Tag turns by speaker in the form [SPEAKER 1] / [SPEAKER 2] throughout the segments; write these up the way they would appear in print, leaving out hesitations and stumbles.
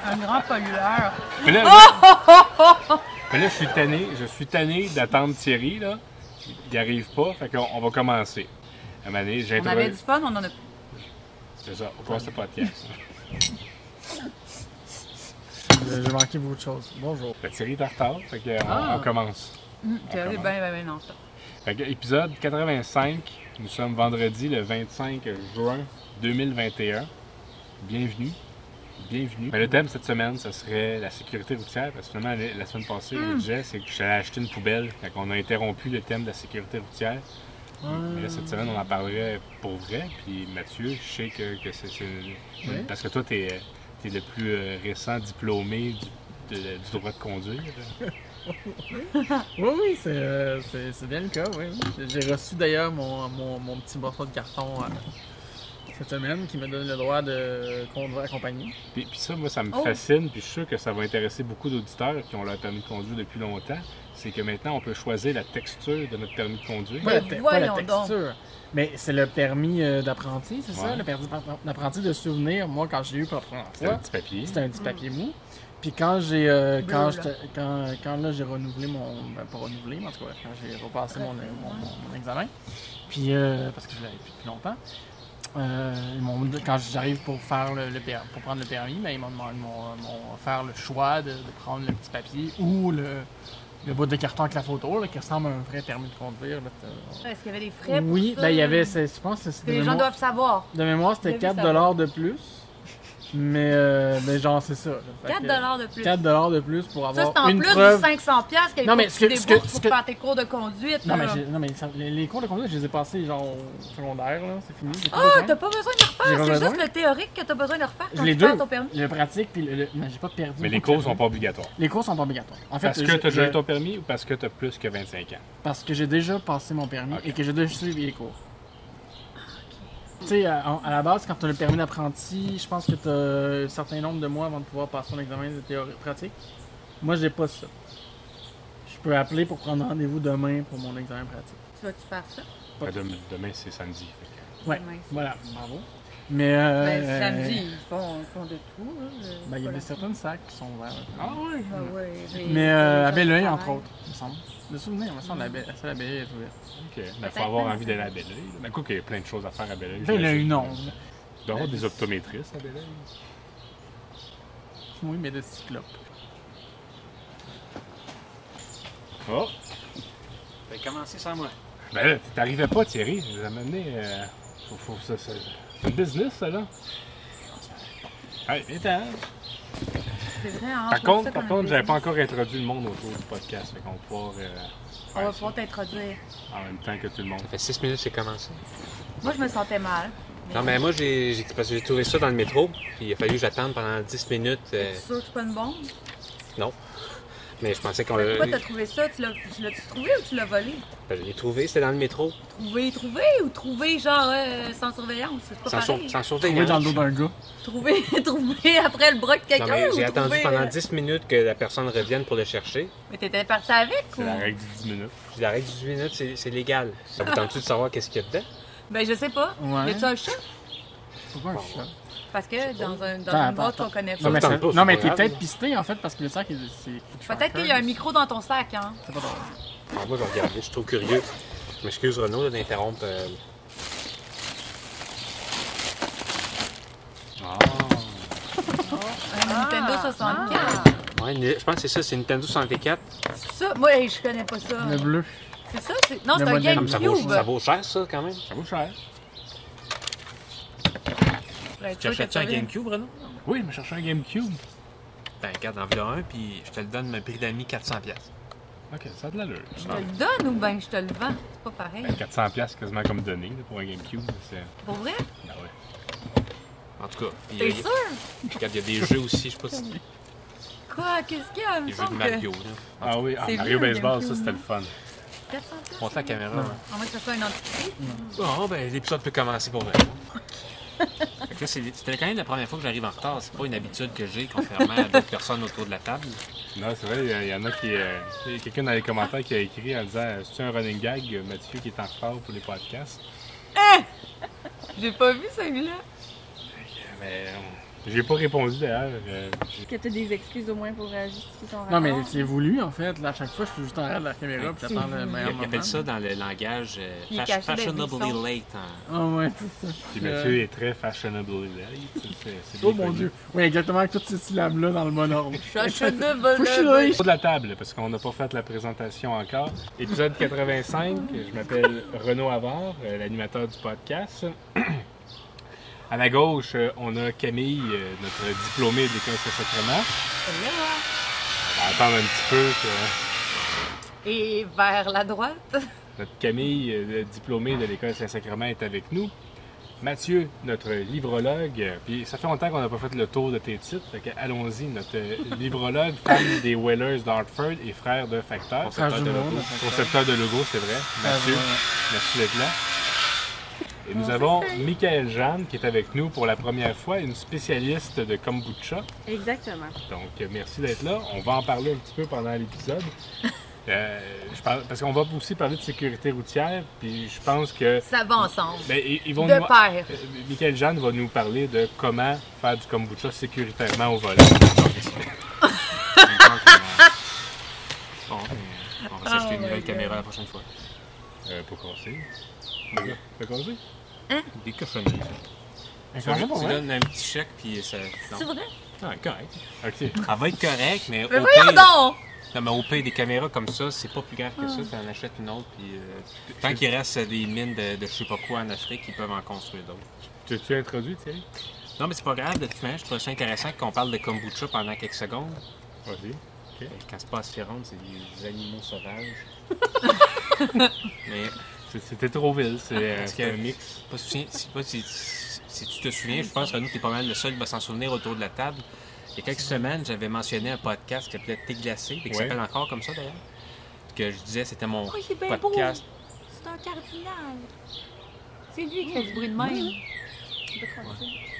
[SPEAKER 1] Un grand pollueur.
[SPEAKER 2] Mais là, je suis tanné d'attendre Thierry, là. Il arrive pas, fait qu'on va commencer. À un moment donné,
[SPEAKER 1] On avait du fun, on en a plus.
[SPEAKER 2] C'est ça, on commence le podcast.
[SPEAKER 3] J'ai manqué beaucoup de choses. Bonjour.
[SPEAKER 2] Thierry est en retard, fait qu'on commence.
[SPEAKER 1] Thierry, ben non, ça.
[SPEAKER 2] Fait que épisode 85, nous sommes vendredi le 25 juin 2021. Bienvenue. Mais le thème cette semaine, ce serait la sécurité routière. Parce que finalement, la semaine passée, je le disais, c'est que j'allais acheter une poubelle. Fait qu'on a interrompu le thème de la sécurité routière. Mais là, cette semaine, on en parlerait pour vrai. Puis Mathieu, je sais que c'est...
[SPEAKER 3] Oui.
[SPEAKER 2] Parce que toi, t'es le plus récent diplômé du droit de conduire.
[SPEAKER 3] Oui, c'est bien le cas, oui. J'ai reçu d'ailleurs mon petit morceau de carton cette semaine qui me donne le droit de conduire accompagné.
[SPEAKER 2] Puis ça, moi, ça me fascine, puis je suis sûr que ça va intéresser beaucoup d'auditeurs qui ont leur permis de conduire depuis longtemps. C'est que maintenant, on peut choisir la texture de notre permis de conduire.
[SPEAKER 3] Pas la texture, mais c'est le permis d'apprenti, c'est ça? Le permis d'apprenti de souvenir. Moi, quand j'ai eu pour la première
[SPEAKER 2] C'est un
[SPEAKER 3] fois,
[SPEAKER 2] petit papier.
[SPEAKER 3] c'était un petit papier mou. Puis quand j'ai quand là j'ai renouvelé mon pas renouvelé, mais en tout cas quand j'ai repassé mon examen, puis parce que je l'avais plus depuis longtemps, quand j'arrive pour faire pour prendre le permis, ben, ils m'ont offert le choix de prendre le petit papier ou le bout de carton avec la photo là, qui ressemble à un vrai permis de conduire.
[SPEAKER 1] Est-ce qu'il y avait des frais pour
[SPEAKER 3] oui,
[SPEAKER 1] ça?
[SPEAKER 3] ben il y avait, je pense que
[SPEAKER 1] Que les gens doivent savoir.
[SPEAKER 3] de mémoire c'était 4$ de plus. Mais genre, c'est ça.
[SPEAKER 1] 4$ de plus.
[SPEAKER 3] 4$ de plus pour avoir
[SPEAKER 1] ça, c'est en
[SPEAKER 3] une
[SPEAKER 1] plus
[SPEAKER 3] preuve.
[SPEAKER 1] du 500$ qu'il
[SPEAKER 3] Non, mais
[SPEAKER 1] faut que tu débourses pour faire tes cours de conduite.
[SPEAKER 3] Non,
[SPEAKER 1] là.
[SPEAKER 3] mais les cours de conduite, je les ai passés genre au secondaire, là. C'est fini.
[SPEAKER 1] Ah, t'as pas besoin de le
[SPEAKER 3] J'ai
[SPEAKER 1] refaire.
[SPEAKER 3] pas
[SPEAKER 1] C'est
[SPEAKER 3] besoin.
[SPEAKER 1] juste le théorique que t'as besoin de refaire
[SPEAKER 3] Je
[SPEAKER 1] quand
[SPEAKER 3] l'ai
[SPEAKER 1] tu
[SPEAKER 3] deux.
[SPEAKER 1] perds ton permis.
[SPEAKER 3] Le pratique, puis mais j'ai pas perdu.
[SPEAKER 2] Mais les cours sont pas obligatoires.
[SPEAKER 3] Les cours sont pas obligatoires. En fait,
[SPEAKER 2] Parce que tu as déjà eu ton permis ou parce que tu as plus que 25 ans?
[SPEAKER 3] Parce que j'ai déjà passé mon permis et que j'ai déjà suivi les cours. Tu sais, à la base, quand tu as le permis d'apprenti, je pense que tu as un certain nombre de mois avant de pouvoir passer ton examen de théorie pratique. Moi, j'ai pas ça. Je peux appeler pour prendre rendez-vous demain pour mon examen pratique.
[SPEAKER 1] Tu vas-tu faire ça?
[SPEAKER 2] Demain, c'est samedi.
[SPEAKER 3] Ouais,
[SPEAKER 1] Demain, c'est-
[SPEAKER 3] voilà, bravo. Mais
[SPEAKER 1] Ben, samedi, ils font de tout.
[SPEAKER 3] ben, il y a certaines sacs qui sont ouverts.
[SPEAKER 2] Ah oui?
[SPEAKER 3] Mais à Belleuil, entre autres, il me semble. De souvenir, il me semble, la Belleuil est ouverte.
[SPEAKER 2] OK. Il faut avoir envie d'aller à Belleuil. Mais quoi qu'il y a plein de choses à faire à Belleuil.
[SPEAKER 3] Belleuil, non.
[SPEAKER 2] Il doit y avoir des optométristes à Belleuil.
[SPEAKER 3] Oui, mais de cyclopes.
[SPEAKER 2] Oh!
[SPEAKER 4] Ben, commencez sans moi.
[SPEAKER 2] Ben là, t'arrivais pas, Thierry. Je les ai amenés. C'est un business, ça, là. Hey, viens-t'en.
[SPEAKER 1] C'est vrai, hein?
[SPEAKER 2] Par contre, j'avais pas encore introduit le monde autour du podcast. Fait qu'on va pouvoir.
[SPEAKER 1] On va pouvoir t'introduire.
[SPEAKER 2] En même temps que tout le monde.
[SPEAKER 4] Ça fait 6 minutes que j'ai commencé.
[SPEAKER 1] Moi, je me sentais mal.
[SPEAKER 4] Non, mais moi, parce que j'ai trouvé ça dans le métro, puis il a fallu que j'attende pendant 10 minutes.
[SPEAKER 1] Es-tu sûr que c'est pas une bombe?
[SPEAKER 4] Non. Mais je pensais qu'on
[SPEAKER 1] Pourquoi
[SPEAKER 4] l'a.
[SPEAKER 1] t'as trouvé ça? Tu l'as-tu trouvé ou tu l'as volé?
[SPEAKER 4] Ben, je l'ai trouvé, c'était dans le métro.
[SPEAKER 1] Trouvé ou trouvé genre sans surveillance? C'est pas pareil.
[SPEAKER 4] Sans
[SPEAKER 3] Trouvé
[SPEAKER 4] surveillance.
[SPEAKER 3] dans le dos d'un gars.
[SPEAKER 1] Trouvé après le bras de
[SPEAKER 4] Non,
[SPEAKER 1] quelqu'un
[SPEAKER 4] mais
[SPEAKER 1] ou
[SPEAKER 4] j'ai attendu
[SPEAKER 1] trouvé,
[SPEAKER 4] pendant 10 minutes que la personne revienne pour le chercher.
[SPEAKER 1] Mais t'étais parti avec ou?
[SPEAKER 2] C'est la règle du 10 minutes.
[SPEAKER 4] Puis la règle du 10 minutes, c'est légal. Ça vous tente-tu de savoir qu'est-ce qu'il y a dedans?
[SPEAKER 1] Ben, je sais pas.
[SPEAKER 3] Ouais.
[SPEAKER 1] Y a-tu un chat?
[SPEAKER 3] Pourquoi un chat?
[SPEAKER 1] Parce que dans une
[SPEAKER 3] Attends,
[SPEAKER 1] boîte
[SPEAKER 3] attends.
[SPEAKER 1] qu'on connaît pas.
[SPEAKER 3] Non, mais,
[SPEAKER 4] tente pas,
[SPEAKER 3] non,
[SPEAKER 4] c'est
[SPEAKER 3] mais
[SPEAKER 4] pas
[SPEAKER 3] t'es
[SPEAKER 4] grave,
[SPEAKER 3] peut-être
[SPEAKER 4] là.
[SPEAKER 3] pisté en fait parce que le sac,
[SPEAKER 1] Peut-être qu'il y a un micro dans ton sac, hein?
[SPEAKER 3] C'est pas drôle.
[SPEAKER 4] Alors, moi, je vais regarder, je suis trop curieux. Je m'excuse, Renaud, là, d'interrompre.
[SPEAKER 1] Un Nintendo 64.
[SPEAKER 4] Ouais, je pense que c'est ça, c'est Nintendo 64.
[SPEAKER 1] Ça, moi, je connais pas ça.
[SPEAKER 3] Le bleu.
[SPEAKER 1] C'est ça? Non,
[SPEAKER 3] Le
[SPEAKER 1] c'est un
[SPEAKER 3] modèle.
[SPEAKER 4] Ça
[SPEAKER 1] GameCube.
[SPEAKER 4] vaut cher, ça, quand même.
[SPEAKER 2] Ça vaut cher.
[SPEAKER 4] Tu achètes-tu un GameCube, Renaud?
[SPEAKER 2] Oui, je me cherchais un GameCube.
[SPEAKER 4] Ben, regarde, en voilà un, puis je te le donne, me prix d'amis 400$.
[SPEAKER 2] Ok, ça a de l'allure.
[SPEAKER 1] Je te le donne ou ben je te le vends? C'est pas pareil.
[SPEAKER 2] 400$, c'est quasiment comme donné là, pour un GameCube. C'est...
[SPEAKER 1] Pour vrai?
[SPEAKER 2] Ah ouais.
[SPEAKER 4] En tout cas,
[SPEAKER 1] T'es sûr?
[SPEAKER 4] regarde, il y a des jeux aussi, je sais pas si.
[SPEAKER 1] Quoi? Qu'est-ce qu'il y a? Il me
[SPEAKER 4] Des jeux de
[SPEAKER 1] semble que
[SPEAKER 4] Mario, là.
[SPEAKER 2] Ah oui,
[SPEAKER 1] C'est
[SPEAKER 2] Mario
[SPEAKER 1] vieux,
[SPEAKER 2] Baseball,
[SPEAKER 1] GameCube,
[SPEAKER 2] ça c'était
[SPEAKER 1] non?
[SPEAKER 2] le fun.
[SPEAKER 1] 400 pièces?
[SPEAKER 4] Montre la caméra.
[SPEAKER 3] Non.
[SPEAKER 4] Ouais.
[SPEAKER 1] À moins que ce soit une entreprise.
[SPEAKER 4] Bon, ben, l'épisode peut commencer pour vrai. Fait que là, c'était quand même la première fois que j'arrive en retard. C'est pas une habitude que j'ai, contrairement à d'autres personnes autour de la table.
[SPEAKER 2] Non, c'est vrai, il y en a qui. Il y a quelqu'un dans les commentaires qui a écrit en disant c'est-tu un running gag, Mathieu qui est en retard pour les podcasts?
[SPEAKER 1] J'ai pas vu celui-là.
[SPEAKER 2] Mais J'ai pas répondu d'ailleurs.
[SPEAKER 5] Est-ce que tu as des excuses au moins pour justifier ton rapport?
[SPEAKER 3] Non, mais c'est voulu en fait. Là, à chaque fois, je suis juste en arrière de la caméra puis j'attends le meilleur
[SPEAKER 4] Il
[SPEAKER 3] moment.
[SPEAKER 4] appelle ça dans le langage
[SPEAKER 1] Il est caché
[SPEAKER 4] fashionably
[SPEAKER 1] dans le
[SPEAKER 4] late.
[SPEAKER 3] Ah ouais, c'est ça.
[SPEAKER 2] Puis Mathieu est très fashionably late. C'est
[SPEAKER 3] Oh
[SPEAKER 2] bien
[SPEAKER 3] mon
[SPEAKER 2] connu.
[SPEAKER 3] Dieu. Oui, exactement, avec toutes ces syllabes-là dans le bon ordre.
[SPEAKER 1] Fashionable.
[SPEAKER 2] Autour de la table, parce qu'on n'a pas fait la présentation encore. Épisode 85, je m'appelle Renaud Havard, l'animateur du podcast. À ma gauche, on a Camille, notre diplômée de l'École Saint-Sacrement. On va attendre un petit peu que
[SPEAKER 1] Et vers la droite.
[SPEAKER 2] notre Camille, diplômée de l'École Saint-Sacrement, est avec nous. Mathieu, notre livrologue, puis ça fait longtemps qu'on n'a pas fait le tour de tes titres, fait que allons-y, notre livrologue, fan des Whalers d'Hartford et frère de Facteur.
[SPEAKER 4] Concepteur de logo.
[SPEAKER 2] Concepteur de logo, c'est vrai. Mathieu, merci d'être là. Et nous avons Michaëlle Jeanne qui est avec nous pour la première fois, une spécialiste de kombucha.
[SPEAKER 5] Exactement.
[SPEAKER 2] Donc, merci d'être là. On va en parler un petit peu pendant l'épisode. Parce qu'on va aussi parler de sécurité routière, puis je pense que...
[SPEAKER 1] Ça va ensemble.
[SPEAKER 2] Ben, ils vont
[SPEAKER 1] De
[SPEAKER 2] nous...
[SPEAKER 1] pair.
[SPEAKER 2] Michaëlle Jeanne va nous parler de comment faire du kombucha sécuritairement au volant.
[SPEAKER 4] Bon, on va s'acheter une nouvelle caméra la prochaine fois.
[SPEAKER 2] Pour casser. Pour casser?
[SPEAKER 4] Des cochonneries.
[SPEAKER 3] Comment ça, pour
[SPEAKER 4] Tu
[SPEAKER 3] vrai?
[SPEAKER 4] donnes un petit chèque, puis ça...
[SPEAKER 1] C'est vrai?
[SPEAKER 4] Ah, correct.
[SPEAKER 2] OK.
[SPEAKER 4] Elle va être correcte, mais au
[SPEAKER 1] Mais voyons
[SPEAKER 4] pire...
[SPEAKER 1] donc!
[SPEAKER 4] Non, mais au pire des caméras comme ça, c'est pas plus grave que ça. Tu en achètes une autre, puis tant qu'il reste des mines de je sais pas quoi en Afrique, ils peuvent en construire d'autres.
[SPEAKER 2] Tu as introduit, Thierry?
[SPEAKER 4] Non, mais c'est pas grave, de toute manière, je trouve ça intéressant qu'on parle de kombucha pendant quelques secondes.
[SPEAKER 2] Vas-y.
[SPEAKER 4] Quand c'est pas aspirante, c'est des animaux sauvages. Mais
[SPEAKER 2] C'était trop vil, c'est
[SPEAKER 4] qu'il y a
[SPEAKER 2] un mix.
[SPEAKER 4] pas si tu te souviens, je pense que nous, t'es pas mal le seul qui va s'en souvenir autour de la table. Il y a quelques semaines, j'avais mentionné un podcast qui s'appelait Thé glacé, et qui
[SPEAKER 2] Ouais.
[SPEAKER 4] s'appelle encore comme ça d'ailleurs. Que je disais c'était mon
[SPEAKER 1] Oh, il est bien beau.
[SPEAKER 4] podcast.
[SPEAKER 1] C'est un cardinal. C'est lui qui fait du bruit de même.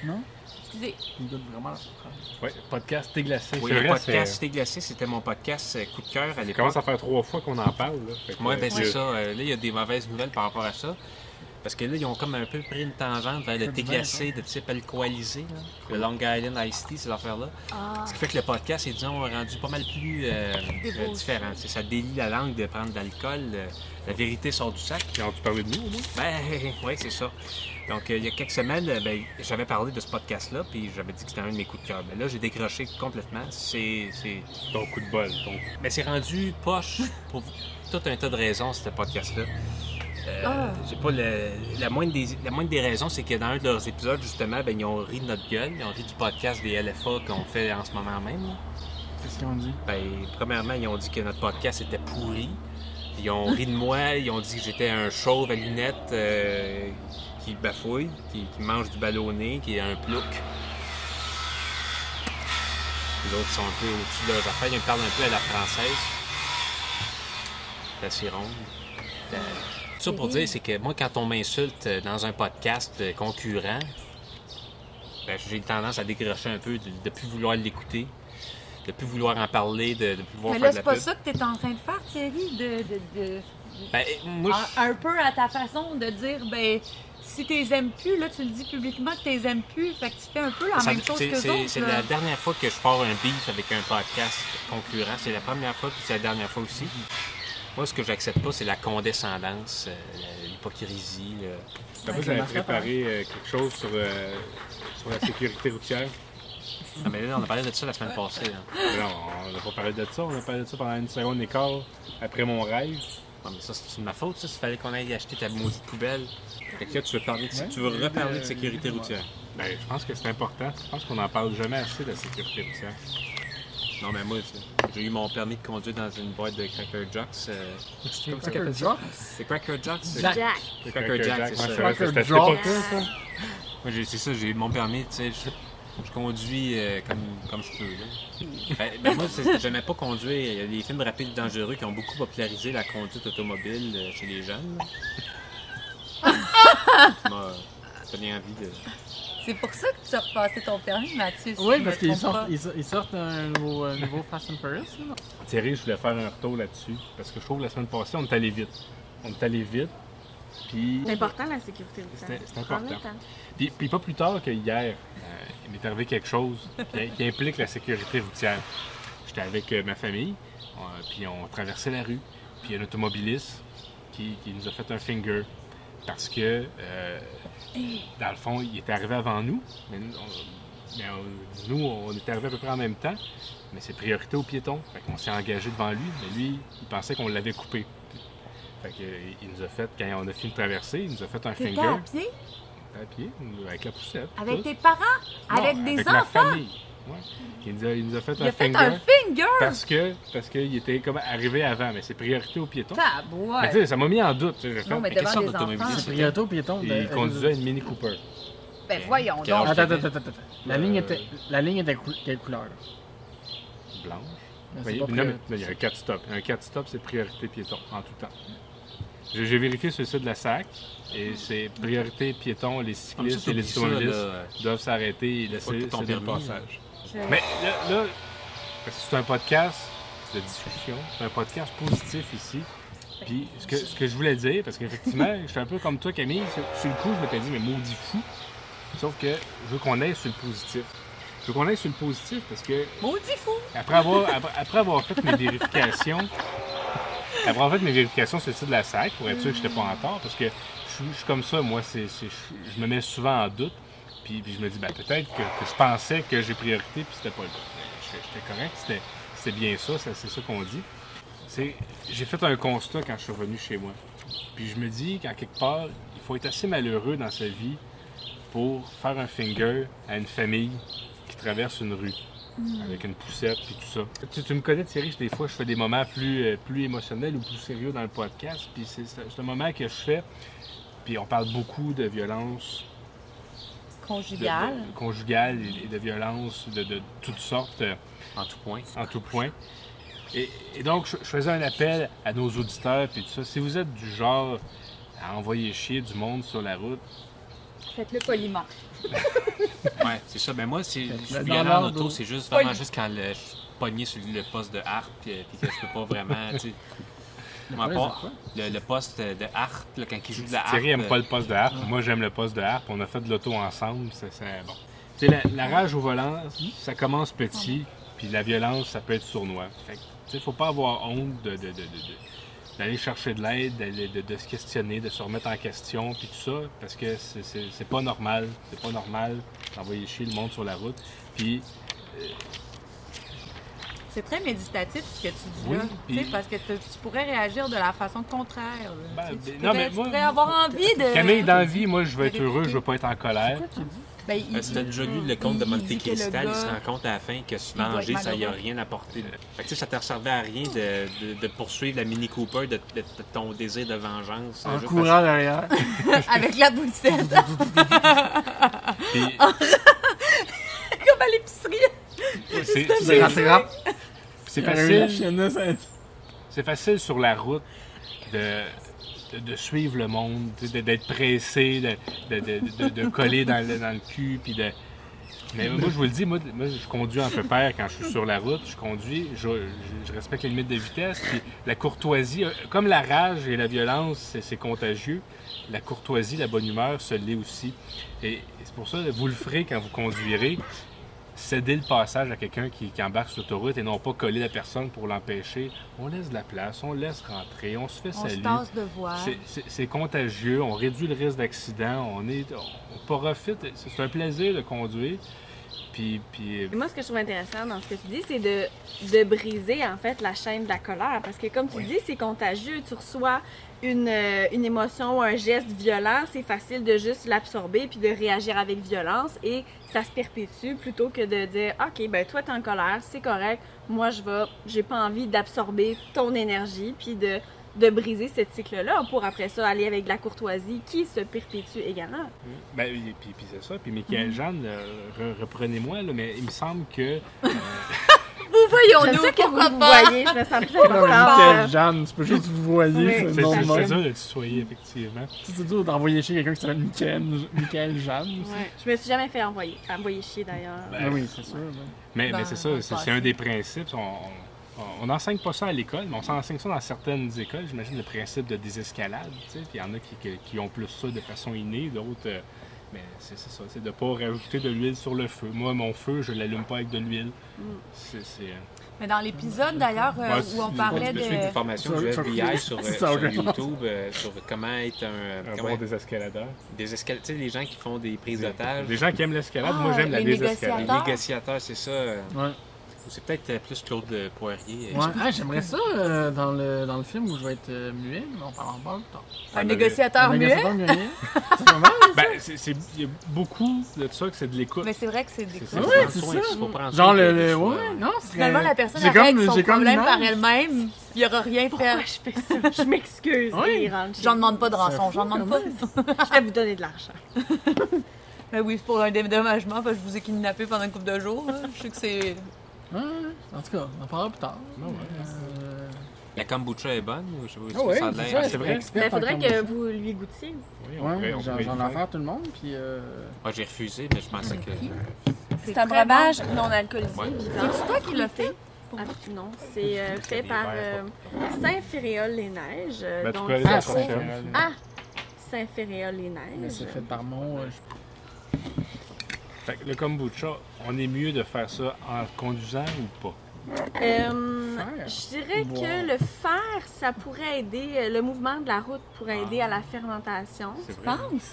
[SPEAKER 3] Non?
[SPEAKER 1] Excusez.
[SPEAKER 3] Il doute vraiment la surprise.
[SPEAKER 2] Oui, podcast déglacé.
[SPEAKER 4] Oui,
[SPEAKER 2] c'est
[SPEAKER 4] le
[SPEAKER 2] vrai,
[SPEAKER 4] podcast Thé glacé, c'était mon podcast coup de cœur à
[SPEAKER 2] Ça
[SPEAKER 4] l'époque.
[SPEAKER 2] commence à faire 3 fois qu'on en parle. Là. Fait que,
[SPEAKER 4] Oui, ben c'est
[SPEAKER 2] je-
[SPEAKER 4] ça. Là, il y a des mauvaises nouvelles par rapport à ça. Parce que là, ils ont comme un peu pris une tangente vers le thé glacé de type alcoolisé. Là. Le Long Island Iced Tea, ces affaires-là.
[SPEAKER 1] Ah.
[SPEAKER 4] Ce qui fait que le podcast est, disons, rendu pas mal plus différent. C'est ça délie la langue de prendre de l'alcool. La vérité sort du sac.
[SPEAKER 2] Ils ont-tu parlé de nous, au moins?
[SPEAKER 4] Ben, oui, c'est ça. Donc, il y a quelques semaines, ben, j'avais parlé de ce podcast-là, puis j'avais dit que c'était un de mes coups de cœur. Mais là, j'ai décroché complètement. C'est
[SPEAKER 2] Ton coup de bol.
[SPEAKER 4] mais c'est rendu poche pour tout un tas de raisons, ce podcast-là. J'ai pas la moindre des raisons, c'est que dans un de leurs épisodes, justement, ben, ils ont ri de notre gueule. Ils ont ri du podcast des LFA qu'on fait en ce moment même. Là.
[SPEAKER 3] Qu'est-ce qu'ils ont dit?
[SPEAKER 4] Ben, premièrement, ils ont dit que notre podcast était pourri. Ils ont ri de moi. Ils ont dit que j'étais un chauve à lunettes qui bafouille, qui mange du ballonné, qui est un plouc. Les autres sont un peu au-dessus de leurs affaires. Ils me parlent un peu à la française. C'est assez ronde. Tout ça pour dire, c'est que moi, quand on m'insulte dans un podcast concurrent, ben, j'ai tendance à décrocher un peu, de ne plus vouloir l'écouter, de ne plus vouloir en parler, de ne plus vouloir
[SPEAKER 1] Mais
[SPEAKER 4] faire
[SPEAKER 1] là,
[SPEAKER 4] de la
[SPEAKER 1] c'est pas
[SPEAKER 4] pub.
[SPEAKER 1] ça que t'es en train de faire, Thierry,
[SPEAKER 4] Ben, moi,
[SPEAKER 1] un peu à ta façon de dire, ben, si t'es aimes plus, là, tu le dis publiquement que t'es aimes plus, fait que tu fais un peu la
[SPEAKER 4] ça-
[SPEAKER 1] même chose que
[SPEAKER 4] c'est
[SPEAKER 1] autres.
[SPEAKER 4] c'est
[SPEAKER 1] là.
[SPEAKER 4] la dernière fois que je pars un beef avec un podcast concurrent. C'est la première fois, puis c'est la dernière fois aussi. Moi, ce que j'accepte pas, c'est la condescendance, l'hypocrisie.
[SPEAKER 2] Après, j'avais préparé quelque chose sur la sécurité routière.
[SPEAKER 4] Ah, mais là, on a parlé de ça la semaine passée. Là.
[SPEAKER 2] Mais non, on n'a pas parlé de ça. On a parlé de ça pendant une seconde et quart après mon rêve.
[SPEAKER 4] Ouais, mais ça, c'est de ma faute, ça. Il fallait qu'on aille acheter ta maudite poubelle. Fait que là, tu veux reparler de sécurité routière.
[SPEAKER 2] Ben, je pense que c'est important. Je pense qu'on n'en parle jamais assez de la sécurité routière.
[SPEAKER 4] Non, mais moi, j'ai eu mon permis de conduire dans une boîte de Cracker Jacks. C'est comme ça qu'elle
[SPEAKER 3] Cracker
[SPEAKER 4] appelle ça?
[SPEAKER 3] Jacks?
[SPEAKER 4] C'est Cracker Jacks?
[SPEAKER 3] Jack.
[SPEAKER 5] Jack.
[SPEAKER 4] C'est Cracker Jacks, c'est
[SPEAKER 2] ouais,
[SPEAKER 4] ça.
[SPEAKER 2] c'est vrai,
[SPEAKER 3] Cracker
[SPEAKER 2] c'était à cette
[SPEAKER 3] Jacks.
[SPEAKER 2] époque-là, ça.
[SPEAKER 4] Moi, c'est ça, j'ai eu mon permis, tu sais, je conduis comme je peux. Là. Ben, moi, j'aimais pas conduire. Il y a des films rapides et dangereux qui ont beaucoup popularisé la conduite automobile chez les jeunes. Ça m'a donné envie de...
[SPEAKER 1] C'est pour ça que tu as repassé ton permis, Mathieu. si
[SPEAKER 3] Oui,
[SPEAKER 1] je
[SPEAKER 3] parce
[SPEAKER 1] me
[SPEAKER 3] qu'ils
[SPEAKER 1] trompe
[SPEAKER 3] sortent,
[SPEAKER 1] pas.
[SPEAKER 3] ils sortent un nouveau Fast and Furious. Là.
[SPEAKER 2] Thierry, je voulais faire un retour là-dessus. Parce que je trouve que la semaine passée, on est allé vite. On est allé vite. Puis,
[SPEAKER 5] C'est important la sécurité routière.
[SPEAKER 2] C'est
[SPEAKER 5] Prends
[SPEAKER 2] important.
[SPEAKER 5] le temps.
[SPEAKER 2] Puis pas plus tard que hier, il m'est arrivé quelque chose qui implique la sécurité routière. J'étais avec ma famille, puis on traversait la rue, puis il y a un automobiliste qui nous a fait un finger parce que, dans le fond, il était arrivé avant nous, mais nous, on était arrivé à peu près en même temps, mais c'est priorité aux piétons. Fait qu'on s'est engagé devant lui, mais lui, il pensait qu'on l'avait coupé. Fait que, il nous a fait, quand on a fini de traverser, il nous a fait un
[SPEAKER 1] T'étais
[SPEAKER 2] finger.
[SPEAKER 1] à pied?
[SPEAKER 2] À pied, avec la poussette.
[SPEAKER 1] Avec
[SPEAKER 2] tout.
[SPEAKER 1] tes parents?
[SPEAKER 2] Non,
[SPEAKER 1] Avec des
[SPEAKER 2] ma
[SPEAKER 1] enfants?
[SPEAKER 2] famille. Ouais. Il nous a fait
[SPEAKER 1] Il
[SPEAKER 2] un
[SPEAKER 1] a fait
[SPEAKER 2] finger
[SPEAKER 1] un finger!
[SPEAKER 2] parce qu'il était comme arrivé avant, mais c'est priorité aux piétons.
[SPEAKER 1] Tabouette.
[SPEAKER 2] Mais tu sais, ça m'a mis en doute. Tu sais, j'ai fait,
[SPEAKER 1] Non, mais
[SPEAKER 4] quelle
[SPEAKER 1] devant
[SPEAKER 4] sorte
[SPEAKER 1] des
[SPEAKER 4] d'automobile
[SPEAKER 1] enfants.
[SPEAKER 3] C'est priorité aux piétons.
[SPEAKER 2] il conduisait une Mini Cooper.
[SPEAKER 1] Ben voyons
[SPEAKER 4] Quel
[SPEAKER 1] donc.
[SPEAKER 4] âge
[SPEAKER 3] Attends. La ligne était quelle couleur? Là?
[SPEAKER 2] Blanche.
[SPEAKER 3] C'est
[SPEAKER 2] Mais,
[SPEAKER 3] pas
[SPEAKER 2] non, mais
[SPEAKER 3] priorité.
[SPEAKER 2] il y a un 4 stop. Un 4 stop, c'est priorité piéton en tout temps. J'ai vérifié sur le site de la SAC et c'est priorité piéton, les cyclistes et les automobilistes doivent s'arrêter et laisser
[SPEAKER 4] Faut ton
[SPEAKER 2] céder le
[SPEAKER 4] permis,
[SPEAKER 2] passage.
[SPEAKER 5] Je-
[SPEAKER 2] Mais là, parce que c'est un podcast de discussion, c'est un podcast positif ici. Puis ce que je voulais dire, parce qu'effectivement, je suis un peu comme toi, Camille, sur le coup, je m'étais dit, mais maudit fou. Sauf que je veux qu'on aille sur le positif. Je veux qu'on aille sur le positif parce que
[SPEAKER 1] Maudit fou!
[SPEAKER 2] après avoir fait mes vérifications, sur le site de la SAC pour être sûr que je n'étais pas en tort, parce que je suis comme ça, moi, je me mets souvent en doute, puis je me dis, ben, peut-être que je pensais que j'ai priorité, puis c'était pas le cas. J'étais correct, c'était bien ça, c'est ça qu'on dit. J'ai fait un constat quand je suis revenu chez moi. Puis je me dis qu'en quelque part, il faut être assez malheureux dans sa vie pour faire un finger à une famille qui traverse une rue avec une poussette et tout ça. Tu me connais, Thierry, des fois je fais des moments plus émotionnels ou plus sérieux dans le podcast. Puis c'est un moment que je fais. Puis on parle beaucoup de violence
[SPEAKER 1] Conjugal.
[SPEAKER 2] conjugale et de violence de toutes sortes.
[SPEAKER 4] En tout point.
[SPEAKER 2] En tout point. Et donc, je faisais un appel à nos auditeurs puis tout ça. Si vous êtes du genre à envoyer chier du monde sur la route,
[SPEAKER 1] Faites-le poliment.
[SPEAKER 4] Ouais, c'est ça. Ben moi, c'est je suis
[SPEAKER 3] dans
[SPEAKER 4] violent en
[SPEAKER 3] l'ordre.
[SPEAKER 4] auto, c'est juste vraiment juste quand je suis pogné sur le poste de harpe puis que je peux pas vraiment, tu sais. Moi,
[SPEAKER 3] Ouais,
[SPEAKER 4] pas
[SPEAKER 3] c'est quoi?
[SPEAKER 4] le poste de harpe, là, quand il joue de la harpe.
[SPEAKER 2] Thierry aime pas le poste de harpe. Moi, j'aime le poste de harpe. On a fait de l'auto ensemble. C'est bon. Tu sais, la rage au volant, ça commence petit, puis la violence, ça peut être sournois. Fait que, tu sais, faut pas avoir honte d'aller chercher de l'aide, de se questionner, de se remettre en question, puis tout ça, parce que c'est pas normal. C'est pas normal d'envoyer chier le monde sur la route. Puis,
[SPEAKER 1] C'est très méditatif ce que tu dis
[SPEAKER 2] Oui,
[SPEAKER 1] là. Tu sais,
[SPEAKER 2] puis-
[SPEAKER 1] parce que tu pourrais réagir de la façon contraire.
[SPEAKER 2] Ben,
[SPEAKER 1] Tu sais, tu
[SPEAKER 2] non,
[SPEAKER 1] pourrais,
[SPEAKER 2] mais
[SPEAKER 1] tu
[SPEAKER 2] moi-
[SPEAKER 1] pourrais avoir envie de.
[SPEAKER 2] Camille, dans la vie, moi, je veux être heureux, je veux pas être en colère.
[SPEAKER 1] Ben,
[SPEAKER 4] Si t'as déjà lu le conte de
[SPEAKER 1] il
[SPEAKER 4] Monte
[SPEAKER 1] dit que le
[SPEAKER 4] Cristo, il se
[SPEAKER 1] gars-
[SPEAKER 4] rend compte à la fin que se
[SPEAKER 1] il doit
[SPEAKER 4] venger,
[SPEAKER 1] être
[SPEAKER 4] ça y a
[SPEAKER 1] malheureux.
[SPEAKER 4] rien apporté. Fait que tu sais, ça te servait à rien de poursuivre la Mini Cooper de ton désir de vengeance.
[SPEAKER 3] En
[SPEAKER 4] juste
[SPEAKER 3] courant derrière.
[SPEAKER 1] Avec la poussette.
[SPEAKER 2] Puis,
[SPEAKER 1] Comme à l'épicerie.
[SPEAKER 2] c'est
[SPEAKER 3] rattrape.
[SPEAKER 2] facile. C'est facile sur la route de suivre le monde, d'être pressé, de coller dans le cul. Puis mais moi, je vous le dis, moi, je conduis un peu peur quand je suis sur la route. Je conduis, je respecte les limites de vitesse. Puis la courtoisie, comme la rage et la violence, c'est contagieux, la courtoisie, la bonne humeur, se l'est aussi. Et c'est pour ça, vous le ferez quand vous conduirez. Céder le passage à quelqu'un qui embarque sur l'autoroute et non pas coller la personne pour l'empêcher. On laisse de la place, on le laisse rentrer, on se fait
[SPEAKER 1] On se
[SPEAKER 2] saluer.
[SPEAKER 1] tasse de voix.
[SPEAKER 2] C'est contagieux, on réduit le risque d'accident, on profite, c'est un plaisir de conduire. Puis
[SPEAKER 5] Et moi, ce que je trouve intéressant dans ce que tu dis, c'est de briser, en fait, la chaîne de la colère. Parce que, comme tu dis, c'est contagieux. Tu reçois une émotion ou un geste violent, c'est facile de juste l'absorber puis de réagir avec violence. Et ça se perpétue plutôt que de dire « OK, ben toi, t'es en colère, c'est correct. Moi, j'ai pas envie d'absorber ton énergie puis de briser ce cycle-là pour après ça aller avec de la courtoisie qui se perpétue également.
[SPEAKER 2] ben, puis c'est ça. Puis Michael Jeanne, reprenez-moi, là, mais il me semble que
[SPEAKER 1] Vous voyons
[SPEAKER 5] J'aime
[SPEAKER 1] nous
[SPEAKER 5] ça que vous
[SPEAKER 1] pourquoi
[SPEAKER 5] vous
[SPEAKER 1] pas?
[SPEAKER 5] voyez, je me sens plus
[SPEAKER 3] Michael
[SPEAKER 5] importante.
[SPEAKER 3] Jeanne, tu peux juste vous voyez,
[SPEAKER 5] Oui.
[SPEAKER 3] c'est
[SPEAKER 2] c'est
[SPEAKER 3] le nom de
[SPEAKER 2] c'est
[SPEAKER 3] même.
[SPEAKER 2] ça de tutoyer, effectivement.
[SPEAKER 3] C'est dur d'envoyer chez quelqu'un qui s'appelle Michael Jeanne. aussi.
[SPEAKER 5] Ouais. Je me suis jamais fait envoyer chier d'ailleurs.
[SPEAKER 2] Ben,
[SPEAKER 3] Ah oui, c'est sûr.
[SPEAKER 2] Mais
[SPEAKER 1] Dans
[SPEAKER 2] c'est ça,
[SPEAKER 1] le
[SPEAKER 2] c'est
[SPEAKER 1] passé.
[SPEAKER 2] un des principes. on n'enseigne pas ça à l'école, mais on s'enseigne ça dans certaines écoles. J'imagine le principe de désescalade. Puis il y en a qui ont plus ça de façon innée, d'autres. Mais c'est ça, c'est de ne pas rajouter de l'huile sur le feu. Moi, mon feu, je ne l'allume pas avec de l'huile.
[SPEAKER 1] Mais dans l'épisode d'ailleurs où on parlait
[SPEAKER 4] Je suis une
[SPEAKER 1] de.
[SPEAKER 4] formation du FBI sur YouTube sur comment être
[SPEAKER 2] Un bon désescaladeur.
[SPEAKER 4] tu sais, les gens qui font des prises d'otages.
[SPEAKER 2] Les gens qui aiment l'escalade,
[SPEAKER 1] Ah,
[SPEAKER 2] moi j'aime la
[SPEAKER 1] les
[SPEAKER 2] désescalade.
[SPEAKER 4] Les négociateurs, c'est ça.
[SPEAKER 3] Ouais.
[SPEAKER 4] C'est peut-être plus Claude Poirier.
[SPEAKER 3] Ouais. Ah, j'aimerais ça dans le film où je vais être muet, mais on parle en parle plus tard.
[SPEAKER 1] Un négociateur muet.
[SPEAKER 3] négociateur muet. C'est pas mal.
[SPEAKER 2] Ben, il y a beaucoup de ça que c'est de l'écoute.
[SPEAKER 1] Mais c'est vrai que c'est des
[SPEAKER 2] C'est
[SPEAKER 1] coups.
[SPEAKER 3] Ouais, c'est ça. Genre ouais, non, c'est
[SPEAKER 1] Finalement, la personne
[SPEAKER 3] j'ai
[SPEAKER 1] règle
[SPEAKER 3] comme-
[SPEAKER 1] son
[SPEAKER 3] j'ai comme
[SPEAKER 1] problème par
[SPEAKER 3] l'image.
[SPEAKER 1] elle-même. Il n'y aura rien
[SPEAKER 5] Pourquoi
[SPEAKER 1] fait.
[SPEAKER 5] je fais ça? Je m'excuse.
[SPEAKER 3] Oui.
[SPEAKER 5] Et rentre chez
[SPEAKER 1] J'en
[SPEAKER 5] vous.
[SPEAKER 1] demande pas de rançon, j'en demande pas.
[SPEAKER 5] Je vais vous donner de l'argent.
[SPEAKER 1] Ben oui, c'est pour un dédommagement parce que je vous ai kidnappé pendant une couple de jours. Là. Je sais que c'est.
[SPEAKER 3] Ouais, en tout cas, on en parlera plus tard.
[SPEAKER 4] La kombucha est bonne ou je sais pas
[SPEAKER 3] Ah ouais,
[SPEAKER 4] ça a
[SPEAKER 3] c'est
[SPEAKER 4] l'air.
[SPEAKER 3] ça,
[SPEAKER 2] c'est vrai.
[SPEAKER 3] expert
[SPEAKER 5] Il faudrait
[SPEAKER 3] en
[SPEAKER 5] que
[SPEAKER 3] kombucha.
[SPEAKER 5] vous lui goûtiez.
[SPEAKER 2] Oui,
[SPEAKER 3] Ouais,
[SPEAKER 2] on pourrait
[SPEAKER 3] j'en
[SPEAKER 2] le
[SPEAKER 3] ai
[SPEAKER 2] faire.
[SPEAKER 3] offert à tout le monde, puis
[SPEAKER 4] Moi, j'ai refusé, mais je pensais que.
[SPEAKER 5] C'est un breuvage non alcoolisé,
[SPEAKER 4] Ouais.
[SPEAKER 5] vivant.
[SPEAKER 1] C'est toi qui l'as fait?
[SPEAKER 5] Ah, non, c'est fait par Saint-Féréol-les-Neiges.
[SPEAKER 2] Ben, tu
[SPEAKER 5] donc,
[SPEAKER 2] peux aller
[SPEAKER 3] Ah,
[SPEAKER 2] dans la
[SPEAKER 3] c'est
[SPEAKER 2] prochaine.
[SPEAKER 5] Ah!
[SPEAKER 3] mais
[SPEAKER 5] Saint-Féréol-les-Neiges.
[SPEAKER 3] c'est fait par mon.
[SPEAKER 2] Fait que le kombucha, on est mieux de faire ça en conduisant ou pas?
[SPEAKER 5] Je dirais
[SPEAKER 3] Boire.
[SPEAKER 5] que le fer, ça pourrait aider, le mouvement de la route pourrait aider à la fermentation.
[SPEAKER 2] C'est
[SPEAKER 1] Tu
[SPEAKER 2] vrai?
[SPEAKER 1] penses?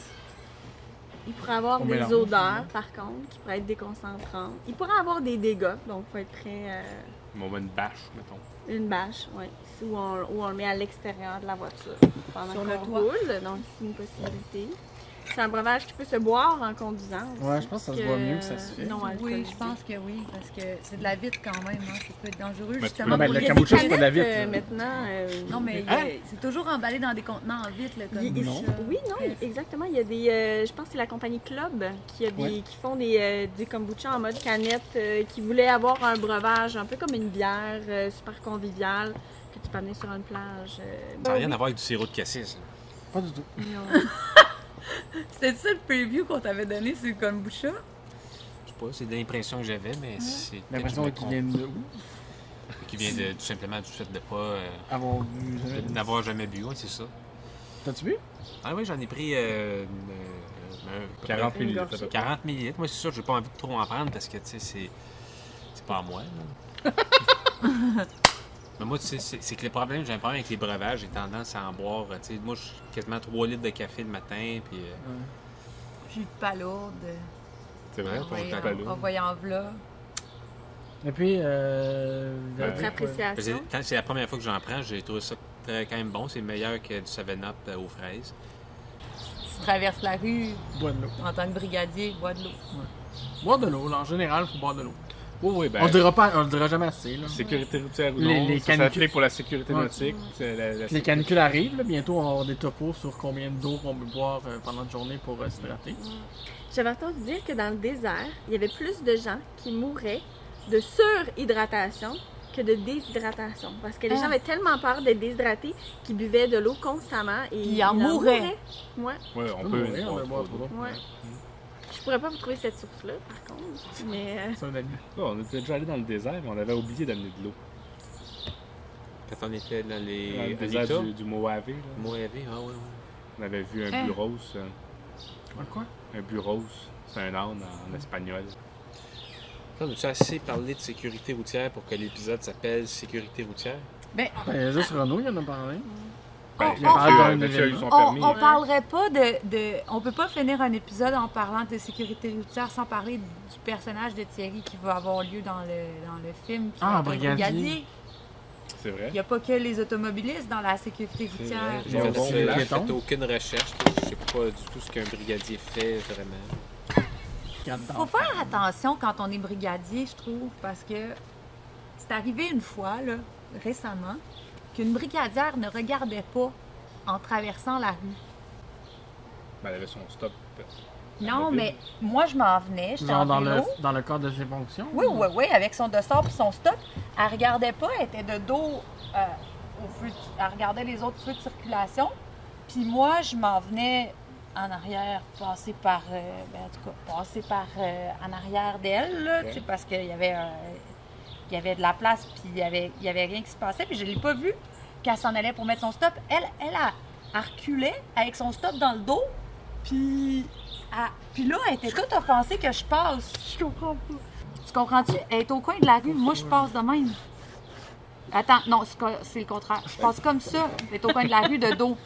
[SPEAKER 5] Il pourrait avoir
[SPEAKER 3] On
[SPEAKER 5] des
[SPEAKER 3] mélange,
[SPEAKER 5] odeurs, par contre, qui pourraient être déconcentrantes. Il pourrait avoir des dégâts, donc il faut être prêt.
[SPEAKER 2] On va une bâche, mettons.
[SPEAKER 5] Une bâche, oui. Où on le met à l'extérieur de la voiture pendant
[SPEAKER 1] Sur le
[SPEAKER 5] qu'on
[SPEAKER 1] toit.
[SPEAKER 5] roule, donc c'est une possibilité. C'est un breuvage qui peut se boire en conduisant aussi.
[SPEAKER 3] Ouais, je pense que ça se voit mieux que ça se fait.
[SPEAKER 5] Non,
[SPEAKER 1] Oui,
[SPEAKER 5] alcoolisé.
[SPEAKER 1] je pense que oui, parce que c'est de la vitre quand même, hein. Ça peut être dangereux
[SPEAKER 2] tu
[SPEAKER 1] justement.
[SPEAKER 2] peux-
[SPEAKER 3] ben,
[SPEAKER 1] pour
[SPEAKER 3] le
[SPEAKER 1] les
[SPEAKER 3] kombucha, c'est
[SPEAKER 1] canettes.
[SPEAKER 3] pas de la vitre, là.
[SPEAKER 5] Maintenant.
[SPEAKER 1] Non, mais
[SPEAKER 2] Hein?
[SPEAKER 1] c'est toujours emballé dans des contenants en vitre, le
[SPEAKER 5] Il-
[SPEAKER 1] kombucha.
[SPEAKER 5] Oui, non, exactement. Il y a des. Je pense que c'est la compagnie Club qui font des kombucha en mode canette, qui voulait avoir un breuvage un peu comme une bière super conviviale que tu peux amener sur une plage.
[SPEAKER 4] Ça n'a rien à voir avec du sirop de cassis.
[SPEAKER 3] Pas du tout.
[SPEAKER 5] Non.
[SPEAKER 1] C'était ça le preview qu'on t'avait donné sur le kombucha?
[SPEAKER 4] Je sais pas, c'est l'impression que j'avais, mais c'est.
[SPEAKER 3] L'impression
[SPEAKER 4] peut-être
[SPEAKER 3] qu'il
[SPEAKER 4] que je me
[SPEAKER 3] vient de où?
[SPEAKER 4] trompe. Qui vient tout simplement du fait de pas.
[SPEAKER 3] Avoir bu.
[SPEAKER 4] N'avoir jamais bu, ouais, c'est ça.
[SPEAKER 3] T'as-tu bu?
[SPEAKER 4] Ah oui, j'en ai pris
[SPEAKER 2] 40
[SPEAKER 5] Une
[SPEAKER 2] millilitres.
[SPEAKER 5] gorgée.
[SPEAKER 2] à peu près.
[SPEAKER 4] 40 millilitres. Moi, c'est sûr, j'ai pas envie de trop en prendre parce que, tu sais, c'est pas à moi. là. Mais moi, tu sais, c'est que le problème, j'ai un problème avec les breuvages. J'ai tendance à en boire. Tu sais, moi, je suis quasiment 3 litres de café le matin. Puis,
[SPEAKER 1] Jus de palourde.
[SPEAKER 2] C'est vrai, ton
[SPEAKER 1] Envoyant-
[SPEAKER 2] palo.
[SPEAKER 1] envoyant v'là.
[SPEAKER 3] Et puis,
[SPEAKER 5] Votre
[SPEAKER 3] ouais.
[SPEAKER 5] appréciation.
[SPEAKER 4] quand c'est la première fois que j'en prends, j'ai trouvé ça quand même bon. C'est meilleur que du 7-Up aux fraises.
[SPEAKER 1] Tu traverses la rue
[SPEAKER 3] Bois de l'eau.
[SPEAKER 1] en tant que brigadier, bois de l'eau.
[SPEAKER 3] Boire de l'eau, là, en général, il faut boire de l'eau.
[SPEAKER 2] Oui, oui, ben.
[SPEAKER 3] On le dira jamais assez, là.
[SPEAKER 2] Sécurité routière ou
[SPEAKER 3] Les-
[SPEAKER 2] non,
[SPEAKER 3] les
[SPEAKER 2] ça
[SPEAKER 3] canicules.
[SPEAKER 2] s'applique pour la sécurité
[SPEAKER 3] Ouais.
[SPEAKER 2] nautique. C'est la
[SPEAKER 3] Les canicules arrivent, là, bientôt on va avoir des topos sur combien d'eau qu'on peut boire pendant la journée pour s'hydrater.
[SPEAKER 5] J'avais entendu dire que dans le désert, il y avait plus de gens qui mouraient de surhydratation que de déshydratation. Parce que les
[SPEAKER 1] Ah.
[SPEAKER 5] gens avaient tellement peur d'être déshydratés qu'ils buvaient de l'eau constamment et
[SPEAKER 1] Puis ils en mouraient.
[SPEAKER 5] Ouais.
[SPEAKER 2] Ouais, on
[SPEAKER 3] On
[SPEAKER 2] peut
[SPEAKER 3] peut
[SPEAKER 2] boire
[SPEAKER 3] boire
[SPEAKER 2] trop
[SPEAKER 3] trop
[SPEAKER 2] d'eau.
[SPEAKER 3] d'eau.
[SPEAKER 5] Ouais. Je pourrais pas vous trouver cette source-là, par contre. Mais
[SPEAKER 3] C'est un ami.
[SPEAKER 2] Ouais, on était déjà allé dans le désert, mais on avait oublié d'amener de l'eau.
[SPEAKER 4] Quand on était dans
[SPEAKER 2] Dans
[SPEAKER 4] les.
[SPEAKER 2] le désert
[SPEAKER 4] Utah,
[SPEAKER 2] du Mojave, là.
[SPEAKER 4] Mojave, ah ouais, ouais.
[SPEAKER 2] On avait vu un
[SPEAKER 1] Hein?
[SPEAKER 2] bureau,
[SPEAKER 3] Quoi?
[SPEAKER 2] un bureau, c'est un âne en espagnol.
[SPEAKER 4] On a-tu assez parlé de sécurité routière pour que l'épisode s'appelle Sécurité routière?
[SPEAKER 1] Ben,
[SPEAKER 3] Ben, il y a juste Renaud, il en a parlé.
[SPEAKER 2] Ben,
[SPEAKER 1] on-
[SPEAKER 2] Mathieu,
[SPEAKER 3] on-
[SPEAKER 2] Mathieu a eu son
[SPEAKER 1] on,
[SPEAKER 2] permis.
[SPEAKER 1] on parlerait pas on peut pas finir un épisode en parlant de sécurité routière sans parler du personnage de Thierry qui va avoir lieu dans le film. Qui
[SPEAKER 3] Ah,
[SPEAKER 1] va être un
[SPEAKER 3] brigadier.
[SPEAKER 2] C'est vrai.
[SPEAKER 1] Il n'y a pas que les automobilistes dans la sécurité
[SPEAKER 2] C'est
[SPEAKER 1] routière.
[SPEAKER 2] vrai.
[SPEAKER 4] J'ai
[SPEAKER 2] Bon,
[SPEAKER 4] fait,
[SPEAKER 2] bon,
[SPEAKER 4] j'ai
[SPEAKER 3] piéton.
[SPEAKER 4] fait aucune recherche. Je sais pas du tout ce qu'un brigadier fait vraiment.
[SPEAKER 1] Il faut faire attention quand on est brigadier, je trouve, parce que c'est arrivé une fois, là, récemment, qu'une brigadière ne regardait pas en traversant la rue.
[SPEAKER 2] Ben, elle avait son stop.
[SPEAKER 1] Non,
[SPEAKER 2] mobile.
[SPEAKER 1] mais moi, je m'en venais, j'étais
[SPEAKER 3] Genre
[SPEAKER 1] en
[SPEAKER 3] dans
[SPEAKER 1] vélo.
[SPEAKER 3] dans le cadre de ses fonctions?
[SPEAKER 1] Oui, oui, oui, avec son dossard puis son stop. Elle regardait pas, elle était de dos au feu. Elle regardait les autres feux de circulation. Puis moi, je m'en venais en arrière, passer par, en arrière d'elle, là, tu sais, parce qu'il y avait il y avait de la place, puis il y avait rien qui se passait, puis je l'ai pas vue qu'elle s'en allait pour mettre son stop. Elle reculait avec son stop dans le dos, puis là, elle était toute offensée que je passe. Je comprends pas. Tu comprends-tu? Elle est au coin de la rue, moi je passe de même. Attends, non, c'est le contraire. Je passe comme ça, elle est au coin de la rue de dos.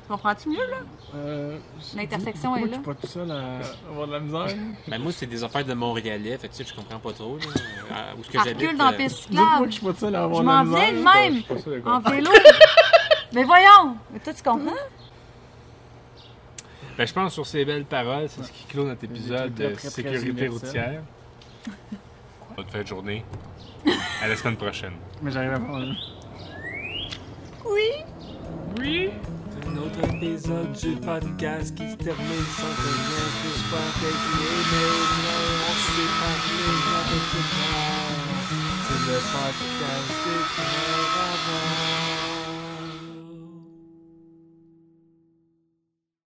[SPEAKER 1] Tu comprends-tu mieux, là? L'intersection est là.
[SPEAKER 3] Je suis pas tout seul à avoir de la misère.
[SPEAKER 4] Ben moi, c'est des affaires de Montréalais, fait que tu sais, je comprends pas trop. Là. Où est-ce que
[SPEAKER 1] Elle
[SPEAKER 4] j'habite?
[SPEAKER 1] recule dans la piste
[SPEAKER 3] Dites-moi
[SPEAKER 1] cyclable.
[SPEAKER 3] que je suis pas tout seul à avoir
[SPEAKER 1] Je
[SPEAKER 3] de la
[SPEAKER 1] m'en
[SPEAKER 3] misère.
[SPEAKER 1] viens de même,
[SPEAKER 2] pas sûr de
[SPEAKER 1] en
[SPEAKER 2] quoi.
[SPEAKER 1] vélo. Mais voyons! Mais toi, tu comprends?
[SPEAKER 2] Ben, je pense sur ces belles paroles, c'est ce qui clôt notre épisode
[SPEAKER 3] Des
[SPEAKER 2] de
[SPEAKER 3] trucs très, très
[SPEAKER 2] sécurité
[SPEAKER 3] universels.
[SPEAKER 2] routière. Bonne fin de journée. À la semaine prochaine.
[SPEAKER 3] Mais j'arrive à voir.
[SPEAKER 1] Oui!
[SPEAKER 2] Oui!
[SPEAKER 4] Un autre épisode du podcast qui se termine sans rien que je sois calculé, mais on s'est parlé avec tout le monde. C'est le podcast des frères avant.